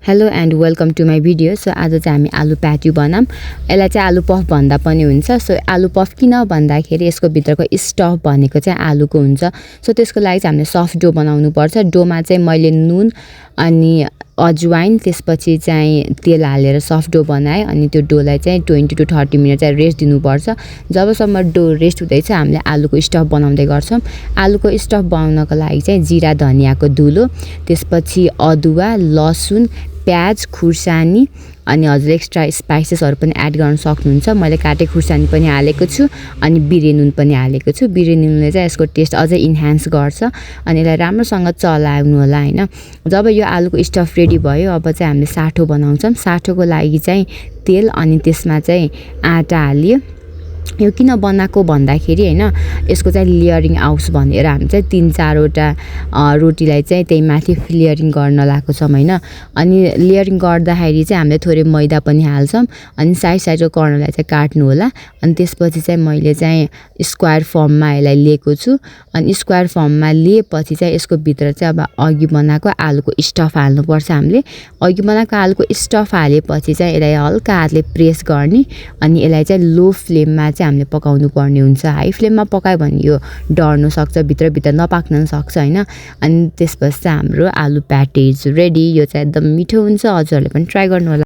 Hello and welcome to my video. So आज चाहिँ हामी आलु प्याटी बनाऊँ। यसलाई चाहिँ आलु पफ भन्दा पनि हुन्छ। सो आलु पफ किन भन्दाखेरि यसको भित्रको स्टफ भनेको चाहिँ आलुको हुन्छ। सो त्यसको लागि चाहिँ हामीले सफ्ट डो बनाउनु पर्छ। डोमा चाहिँ मैले नुन अनि अजवाइन त्यसपछि चाहिँ तेल हालेर सफ्ट डो बनाएँ। अनि त्यो डोलाई चाहिँ 20 to 30 मिनट चाहिँ रेस्ट दिनुपर्छ। जबसम्म डो रेस्ट हुँदैछ हामीले आलुको स्टफ बनाउँदै गर्छौँ। आलुको स्टफ बनाउनको लागि चाहिँ जिरा धनियाको धुलो, त्यसपछि अदुवा, लसुन, प्याज, खुर्सानी अनि हजुर एक्स्ट्रा स्पाइसेसहरू पनि एड गर्न सक्नुहुन्छ। मैले काटे खुर्सानी पनि हालेको छु अनि बिरे नुन पनि हालेको छु। बिरे नुनले चाहिँ यसको टेस्ट अझै इन्हान्स गर्छ। अनि यसलाई राम्रोसँग चलाउनु होला हैन। जब यो आलुको स्टफ रेडी भयो अब चाहिँ हामीले साठो बनाउँछौँ। साठोको लागि चाहिँ तेल अनि त्यसमा चाहिँ आटा हाल्यो। यो किन बनाएको भन्दाखेरि हैन यसको चाहिँ लेयरिङ आओस् भनेर हामी चाहिँ 3-4 वटा रोटीलाई चाहिँ त्यही माथि लेयरिङ गर्न लागेको छौँ हैन। अनि लेयरिङ गर्दाखेरि चाहिँ हामीले थोरै मैदा पनि हाल्छौँ। अनि साइडको कर्नरलाई चाहिँ काट्नु होला। अनि त्यसपछि चाहिँ मैले चाहिँ स्क्वायर फर्ममा यसलाई लिएको छु। अनि स्क्वायर फर्ममा लिएपछि चाहिँ यसको भित्र चाहिँ अब अघि बनाएको आलुको स्टफ हाल्नुपर्छ। हामीले अघि बनाएको आलुको स्टफ हालेपछि चाहिँ यसलाई हल्का हातले प्रेस गर्ने। अनि यसलाई चाहिँ लो फ्लेममा चाहिँ हामीले पकाउनु पर्ने हुन्छ। हाई फ्लेममा पकायो भने यो डढ्न सक्छ, भित्र नपाक्न सक्छ हैन। अनि त्यसपछि चाहिँ हाम्रो आलु प्याटी इज रेडी। यो चाहिँ एकदम मिठो हुन्छ। हजुरहरूले पनि ट्राई गर्नु होला।